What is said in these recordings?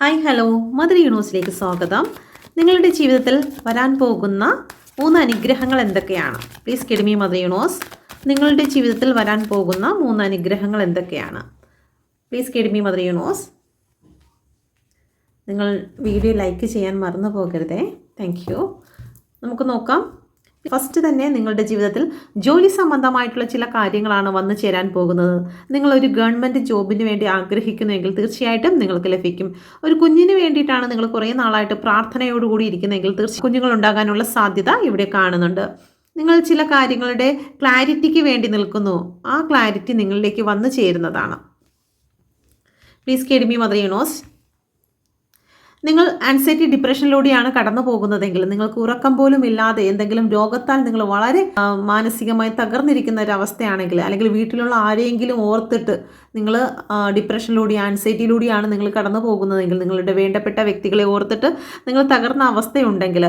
Hi hello mother യൂണിവേഴ്സിലേക്ക് സ്വാഗതം. നിങ്ങളുടെ ജീവിതത്തിൽ വരാൻ പോകുന്ന 3 അനുഗ്രഹങ്ങൾ എന്തൊക്കെയാണ്? Please kid me mother universe. നിങ്ങളുടെ ജീവിതത്തിൽ വരാൻ പോകുന്ന 3 അനുഗ്രഹങ്ങൾ എന്തൊക്കെയാണ്? Please kid me mother universe. നിങ്ങൾ വീഡിയോ ലൈക്ക് ചെയ്യാൻ മറന്നു പോകരുതേ. Thank you. നമുക്ക് നോക്കാം. ഫസ്റ്റ് തന്നെ നിങ്ങളുടെ ജീവിതത്തിൽ ജോലി സംബന്ധമായിട്ടുള്ള ചില കാര്യങ്ങളാണ് വന്നു ചേരാൻ പോകുന്നത്. നിങ്ങളൊരു ഗവൺമെൻറ് ജോബിന് വേണ്ടി ആഗ്രഹിക്കുന്നുവെങ്കിൽ തീർച്ചയായിട്ടും നിങ്ങൾക്ക് ലഭിക്കും. ഒരു കുഞ്ഞിന് വേണ്ടിയിട്ടാണ് നിങ്ങൾ കുറേ നാളായിട്ട് പ്രാർത്ഥനയോടുകൂടി ഇരിക്കുന്നതെങ്കിൽ തീർച്ചയായും കുഞ്ഞുങ്ങൾ ഉണ്ടാകാനുള്ള സാധ്യത ഇവിടെ കാണുന്നുണ്ട്. നിങ്ങൾ ചില കാര്യങ്ങളുടെ ക്ലാരിറ്റിക്ക് വേണ്ടി നിൽക്കുന്നു. ആ ക്ലാരിറ്റി നിങ്ങളിലേക്ക് വന്നു ചേരുന്നതാണ്. Please kid me mother universe. നിങ്ങൾ ആൻസൈറ്റി ഡിപ്രഷനിലൂടെയാണ് കടന്നു പോകുന്നതെങ്കിൽ, നിങ്ങൾക്ക് ഉറക്കം പോലും ഇല്ലാതെ എന്തെങ്കിലും രോഗത്താൽ നിങ്ങൾ വളരെ മാനസികമായി തകർന്നിരിക്കുന്ന ഒരു അവസ്ഥയാണെങ്കിൽ, അല്ലെങ്കിൽ വീട്ടിലുള്ള ആരെയെങ്കിലും ഓർത്തിട്ട് നിങ്ങൾ ഡിപ്രഷനിലൂടെ ആൻസൈറ്റിയിലൂടെയാണ് നിങ്ങൾ കടന്നു പോകുന്നതെങ്കിൽ, നിങ്ങളുടെ വേണ്ടപ്പെട്ട വ്യക്തികളെ ഓർത്തിട്ട് നിങ്ങൾ തകർന്ന അവസ്ഥയുണ്ടെങ്കിൽ,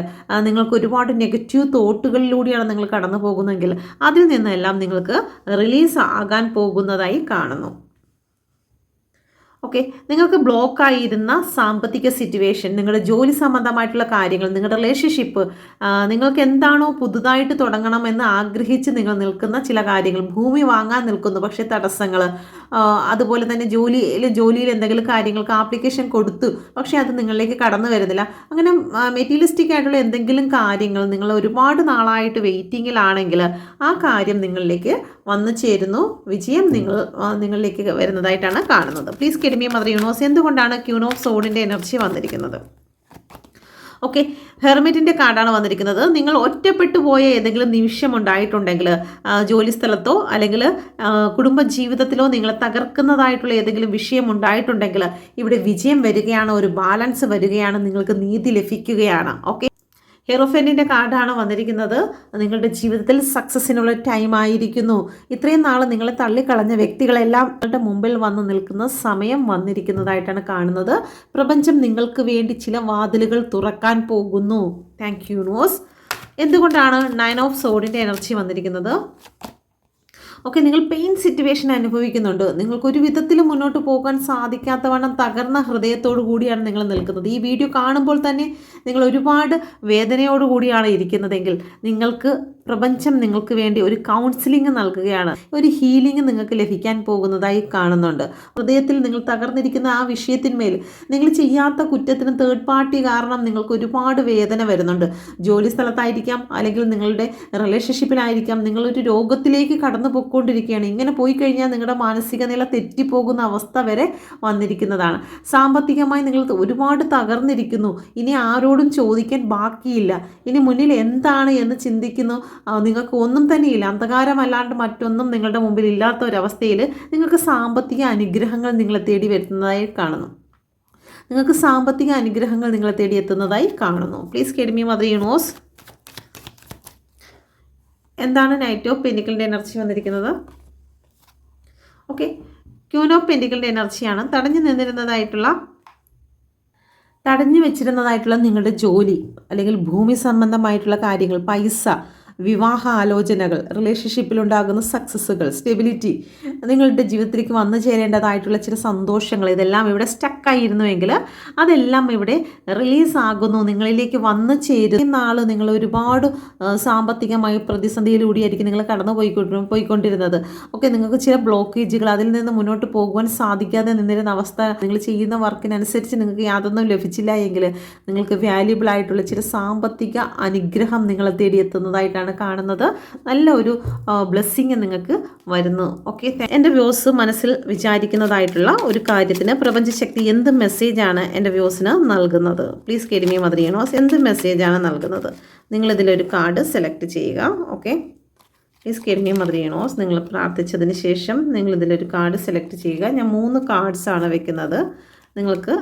നിങ്ങൾക്ക് ഒരുപാട് നെഗറ്റീവ് തോട്ടുകളിലൂടെയാണ് നിങ്ങൾ കടന്നു പോകുന്നതെങ്കിൽ, അതിൽ നിന്നെല്ലാം നിങ്ങൾക്ക് റിലീസ് ആകാൻ പോകുന്നതായി കാണുന്നു. ഓക്കെ, നിങ്ങൾക്ക് ബ്ലോക്കായിരുന്ന സാമ്പത്തിക സിറ്റുവേഷൻ, നിങ്ങളുടെ ജോലി സംബന്ധമായിട്ടുള്ള കാര്യങ്ങൾ, നിങ്ങളുടെ റിലേഷൻഷിപ്പ്, നിങ്ങൾക്ക് എന്താണോ പുതുതായിട്ട് തുടങ്ങണമെന്ന് ആഗ്രഹിച്ച് നിങ്ങൾ നിൽക്കുന്ന ചില കാര്യങ്ങൾ, ഭൂമി വാങ്ങാൻ നിൽക്കുന്നു പക്ഷേ തടസ്സങ്ങൾ, അതുപോലെ തന്നെ ജോലിയിൽ എന്തെങ്കിലും കാര്യങ്ങൾക്ക് ആപ്ലിക്കേഷൻ കൊടുത്തു പക്ഷേ അത് നിങ്ങളിലേക്ക് കടന്നു വരുന്നില്ല, അങ്ങനെ മെറ്റീരിയലിസ്റ്റിക് ആയിട്ടുള്ള എന്തെങ്കിലും കാര്യങ്ങൾ നിങ്ങൾ ഒരുപാട് നാളായിട്ട് വെയിറ്റിങ്ങിലാണെങ്കിൽ ആ കാര്യം നിങ്ങളിലേക്ക് വന്നു ചേരുന്നു. വിജയം നിങ്ങളിലേക്ക് വരുന്നതായിട്ടാണ് കാണുന്നത്. Please kid me mother universe. എന്തുകൊണ്ടാണ് ക്യൂൻ ഓഫ് സോഡിൻ്റെ എനർജി വന്നിരിക്കുന്നത്? ഓക്കെ, ഹെർമിറ്റിൻ്റെ കാർഡാണ് വന്നിരിക്കുന്നത്. നിങ്ങൾ ഒറ്റപ്പെട്ടു പോയ ഏതെങ്കിലും നിമിഷം ഉണ്ടായിട്ടുണ്ടെങ്കിൽ, ജോലി സ്ഥലത്തോ അല്ലെങ്കിൽ കുടുംബജീവിതത്തിലോ നിങ്ങളെ തകർക്കുന്നതായിട്ടുള്ള ഏതെങ്കിലും വിഷയം ഉണ്ടായിട്ടുണ്ടെങ്കിൽ ഇവിടെ വിജയം വരികയാണ്, ഒരു ബാലൻസ് വരികയാണ്, നിങ്ങൾക്ക് നീതി ലഭിക്കുകയാണ്. ഓക്കെ, ഹെറോഫെൻറ്റിൻ്റെ കാർഡാണ് വന്നിരിക്കുന്നത്. നിങ്ങളുടെ ജീവിതത്തിൽ സക്സസ്സിനുള്ള ടൈം ആയിരിക്കുന്നു. ഇത്രയും നാൾ നിങ്ങളെ തള്ളിക്കളഞ്ഞ വ്യക്തികളെല്ലാം നിങ്ങളുടെ മുമ്പിൽ വന്ന് നിൽക്കുന്ന സമയം വന്നിരിക്കുന്നതായിട്ടാണ് കാണുന്നത്. പ്രപഞ്ചം നിങ്ങൾക്ക് വേണ്ടി ചില വാതിലുകൾ തുറക്കാൻ പോകുന്നു. Thank you universe. എന്തുകൊണ്ടാണ് 9 ഓഫ് സോഡിൻ്റെ എനർജി വന്നിരിക്കുന്നത്? ഓക്കെ, നിങ്ങൾ പെയിൻ സിറ്റുവേഷൻ അനുഭവിക്കുന്നുണ്ട്. നിങ്ങൾക്കൊരു വിധത്തിലും മുന്നോട്ട് പോകാൻ സാധിക്കാത്തവണ്ണം തകർന്ന ഹൃദയത്തോടു കൂടിയാണ് നിങ്ങൾ നിൽക്കുന്നത്. ഈ വീഡിയോ കാണുമ്പോൾ തന്നെ നിങ്ങൾ ഒരുപാട് വേദനയോടു കൂടിയാണ് ഇരിക്കുന്നതെങ്കിൽ, പ്രപഞ്ചം നിങ്ങൾക്ക് വേണ്ടി ഒരു കൗൺസിലിംഗ് നൽകുകയാണ്, ഒരു ഹീലിംഗ് നിങ്ങൾക്ക് ലഭിക്കാൻ പോകുന്നതായി കാണുന്നുണ്ട്. ഹൃദയത്തിൽ നിങ്ങൾ തകർന്നിരിക്കുന്ന ആ വിഷയത്തിന്മേൽ നിങ്ങൾ ചെയ്യാത്ത കുറ്റത്തിന് തേർഡ് പാർട്ടി കാരണം നിങ്ങൾക്ക് ഒരുപാട് വേദന വരുന്നുണ്ട്. ജോലി സ്ഥലത്തായിരിക്കാം, അല്ലെങ്കിൽ നിങ്ങളുടെ റിലേഷൻഷിപ്പിലായിരിക്കാം, നിങ്ങളൊരു രോഗത്തിലേക്ക് കടന്നു പോയിക്കൊണ്ടിരിക്കുകയാണ്. ഇങ്ങനെ പോയി കഴിഞ്ഞാൽ നിങ്ങളുടെ മാനസിക നില തെറ്റിപ്പോകുന്ന അവസ്ഥ വരെ വന്നിരിക്കുന്നതാണ്. സാമ്പത്തികമായി നിങ്ങൾ ഒരുപാട് തകർന്നിരിക്കുന്നു. ഇനി ആരോടും ചോദിക്കാൻ ബാക്കിയില്ല. ഇനി മുന്നിൽ എന്താണ് എന്ന് ചിന്തിക്കുന്നു. നിങ്ങൾക്ക് ഒന്നും തന്നെയില്ല. അന്ധകാരമല്ലാണ്ട് മറ്റൊന്നും നിങ്ങളുടെ മുമ്പിൽ ഇല്ലാത്ത ഒരവസ്ഥയിൽ നിങ്ങൾക്ക് സാമ്പത്തിക അനുഗ്രഹങ്ങൾ നിങ്ങളെ തേടി വരുന്നതായി കാണുന്നു. നിങ്ങൾക്ക് സാമ്പത്തിക അനുഗ്രഹങ്ങൾ നിങ്ങളെ തേടി എത്തുന്നതായി കാണുന്നു. Please kid me mother universe. എന്താണ് നൈറ്റ് ഓഫ് പെന്റിക്കിളിൻ്റെ എനർജി വന്നിരിക്കുന്നത്? ഓക്കെ, ക്യൂൻ ഓഫ് പെന്റിക്കിളിൻ്റെ എനർജിയാണ്. തടഞ്ഞു വെച്ചിരുന്നതായിട്ടുള്ള നിങ്ങളുടെ ജോലി, അല്ലെങ്കിൽ ഭൂമി സംബന്ധമായിട്ടുള്ള കാര്യങ്ങൾ, പൈസ, വിവാഹ ആലോചനകൾ, റിലേഷൻഷിപ്പിലുണ്ടാകുന്ന സക്സസ്സുകൾ, സ്റ്റെബിലിറ്റി, നിങ്ങളുടെ ജീവിതത്തിലേക്ക് വന്നു ചേരേണ്ടതായിട്ടുള്ള ചില സന്തോഷങ്ങൾ, ഇതെല്ലാം ഇവിടെ സ്റ്റക്കായിരുന്നുവെങ്കിൽ അതെല്ലാം ഇവിടെ റിലീസ് ആകുന്നു, നിങ്ങളിലേക്ക് വന്നു ചേരും. നാൾ നിങ്ങൾ ഒരുപാട് സാമ്പത്തികമായി പ്രതിസന്ധിയിലൂടെയായിരിക്കും നിങ്ങൾ കടന്നു പോയിക്കൊണ്ടിരുന്നത്. ഓക്കെ, നിങ്ങൾക്ക് ചില ബ്ലോക്കേജുകൾ, അതിൽ നിന്ന് മുന്നോട്ട് പോകുവാൻ സാധിക്കാതെ നിന്നിരുന്ന അവസ്ഥ, നിങ്ങൾ ചെയ്യുന്ന വർക്കിനനുസരിച്ച് നിങ്ങൾക്ക് യാതൊന്നും ലഭിച്ചില്ല എങ്കിൽ നിങ്ങൾക്ക് വാല്യുബിൾ ആയിട്ടുള്ള ചില സാമ്പത്തിക അനുഗ്രഹം നിങ്ങളെ തേടി എത്തുന്നതായിട്ടാണ് കാണുന്നത്. നല്ല ഒരു ബ്ലെസ്സിങ് നിങ്ങൾക്ക് വരുന്നു. ഓക്കെ, എൻ്റെ വ്യൂസ് മനസ്സിൽ വിചാരിക്കുന്നതായിട്ടുള്ള ഒരു കാര്യത്തിന് പ്രപഞ്ചശക്തി എന്ത് മെസ്സേജാണ് എൻ്റെ വ്യൂസിന് നൽകുന്നത്? Please kid me mother universe. എന്ത് മെസ്സേജാണ് നൽകുന്നത്? നിങ്ങളിതിലൊരു കാർഡ് സെലക്ട് ചെയ്യുക. Okay, please kid me mother universe. നിങ്ങൾ പ്രാർത്ഥിച്ചതിന് ശേഷം നിങ്ങളിതിലൊരു കാർഡ് സെലക്ട് ചെയ്യുക. ഞാൻ 3 കാർഡ്സാണ് വെക്കുന്നത്. നിങ്ങൾക്ക്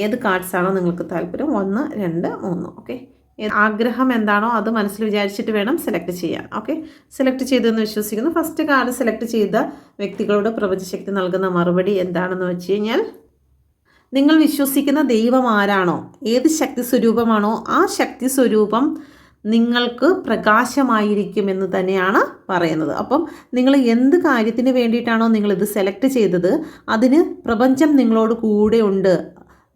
ഏത് കാർഡ്സാണോ നിങ്ങൾക്ക് താല്പര്യം, 1, 2, 3. ഓക്കെ, ആഗ്രഹം എന്താണോ അത് മനസ്സിൽ വിചാരിച്ചിട്ട് വേണം സെലക്ട് ചെയ്യാൻ. ഓക്കെ, സെലക്ട് ചെയ്തെന്ന് വിശ്വസിക്കുന്നു. ഫസ്റ്റ് കാർഡ് സെലക്ട് ചെയ്ത വ്യക്തികളോട് പ്രപഞ്ചശക്തി നൽകുന്ന മറുപടി എന്താണെന്ന് വെച്ച് കഴിഞ്ഞാൽ, നിങ്ങൾ വിശ്വസിക്കുന്ന ദൈവം ആരാണോ, ഏത് ശക്തി സ്വരൂപമാണോ ആ ശക്തി സ്വരൂപം നിങ്ങൾക്ക് പ്രകാശമായിരിക്കുമെന്ന് തന്നെയാണ് പറയുന്നത്. അപ്പം നിങ്ങൾ എന്ത് കാര്യത്തിന് വേണ്ടിയിട്ടാണോ നിങ്ങളിത് സെലക്ട് ചെയ്തത്, അതിന് പ്രപഞ്ചം നിങ്ങളോട് കൂടെ ഉണ്ട്.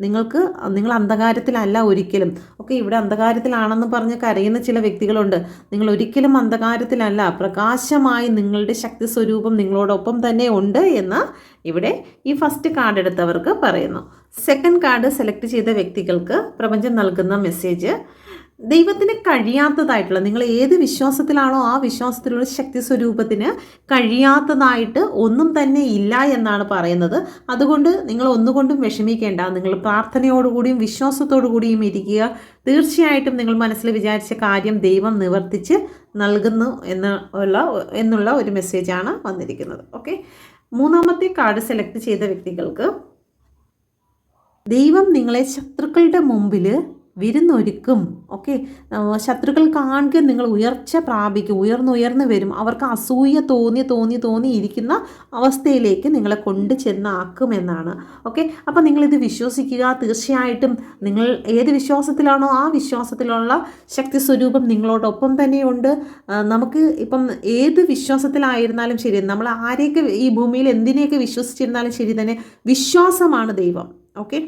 നിങ്ങൾ അന്ധകാരത്തിലല്ല ഒരിക്കലും. ഓക്കെ, ഇവിടെ അന്ധകാരത്തിലാണെന്ന് പറഞ്ഞ് കരയുന്ന ചില വ്യക്തികളുണ്ട്. നിങ്ങൾ ഒരിക്കലും അന്ധകാരത്തിലല്ല, പ്രകാശമായി നിങ്ങളുടെ ശക്തി സ്വരൂപം നിങ്ങളോടൊപ്പം തന്നെ ഉണ്ട് എന്ന് ഇവിടെ ഈ ഫസ്റ്റ് കാർഡ് എടുത്തവർക്ക് പറയുന്നു. സെക്കൻഡ് കാർഡ് സെലക്ട് ചെയ്ത വ്യക്തികൾക്ക് പ്രപഞ്ചം നൽകുന്ന മെസ്സേജ്, ദൈവത്തിന് കഴിയാത്തതായിട്ടുള്ള, നിങ്ങൾ ഏത് വിശ്വാസത്തിലാണോ ആ വിശ്വാസത്തിലുള്ള ശക്തി സ്വരൂപത്തിന് കഴിയാത്തതായിട്ട് ഒന്നും തന്നെ ഇല്ല എന്നാണ് പറയുന്നത്. അതുകൊണ്ട് നിങ്ങൾ ഒന്നുകൊണ്ടും വിഷമിക്കേണ്ട. നിങ്ങൾ പ്രാർത്ഥനയോടുകൂടിയും വിശ്വാസത്തോടു കൂടിയും ഇരിക്കുക. തീർച്ചയായിട്ടും നിങ്ങൾ മനസ്സിൽ വിചാരിച്ച കാര്യം ദൈവം നിവർത്തിച്ച് നൽകുന്നു എന്നുള്ള ഒരു മെസ്സേജാണ് വന്നിരിക്കുന്നത്. ഓക്കെ, മൂന്നാമത്തെ കാർഡ് സെലക്ട് ചെയ്ത വ്യക്തികൾക്ക്, ദൈവം നിങ്ങളെ ശത്രുക്കളുടെ മുമ്പിൽ വിരുന്നൊരുക്കും. ഓക്കെ, ശത്രുക്കൾ കാണുക നിങ്ങൾ ഉയർച്ച പ്രാപിക്കും, ഉയർന്നുയർന്ന് വരും. അവർക്ക് അസൂയ തോന്നി ഇരിക്കുന്ന അവസ്ഥയിലേക്ക് നിങ്ങളെ കൊണ്ട് ചെന്നാക്കുമെന്നാണ്. ഓക്കെ, അപ്പോൾ നിങ്ങളിത് വിശ്വസിക്കുക. തീർച്ചയായിട്ടും നിങ്ങൾ ഏത് വിശ്വാസത്തിലാണോ ആ വിശ്വാസത്തിലുള്ള ശക്തി സ്വരൂപം നിങ്ങളോടൊപ്പം തന്നെയുണ്ട്. നമുക്ക് ഇപ്പം ഏത് വിശ്വാസത്തിലായിരുന്നാലും ശരി, നമ്മൾ ആരെയൊക്കെ ഈ ഭൂമിയിൽ എന്തിനെയൊക്കെ വിശ്വസിച്ചിരുന്നാലും ശരി തന്നെ, വിശ്വാസമാണ് ദൈവം. ഓക്കെ,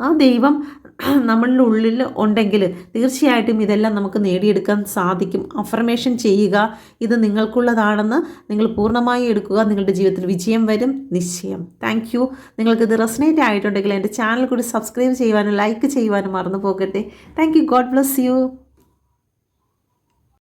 ആ ദൈവം നമ്മളുടെ ഉള്ളിൽ ഉണ്ടെങ്കിൽ തീർച്ചയായിട്ടും ഇതെല്ലാം നമുക്ക് നേടിയെടുക്കാൻ സാധിക്കും. അഫർമേഷൻ ചെയ്യുക, ഇത് നിങ്ങൾക്കുള്ളതാണെന്ന് നിങ്ങൾ പൂർണ്ണമായി എടുക്കുക. നിങ്ങളുടെ ജീവിതത്തിൽ വിജയം വരും നിശ്ചയം. Thank you. നിങ്ങൾക്കിത് റെസനേറ്റ് ആയിട്ടുണ്ടെങ്കിൽ എൻ്റെ ചാനൽ കൂടി സബ്സ്ക്രൈബ് ചെയ്യുവാനും ലൈക്ക് ചെയ്യുവാനും മറന്നു പോകരുത്. Thank you. God bless you.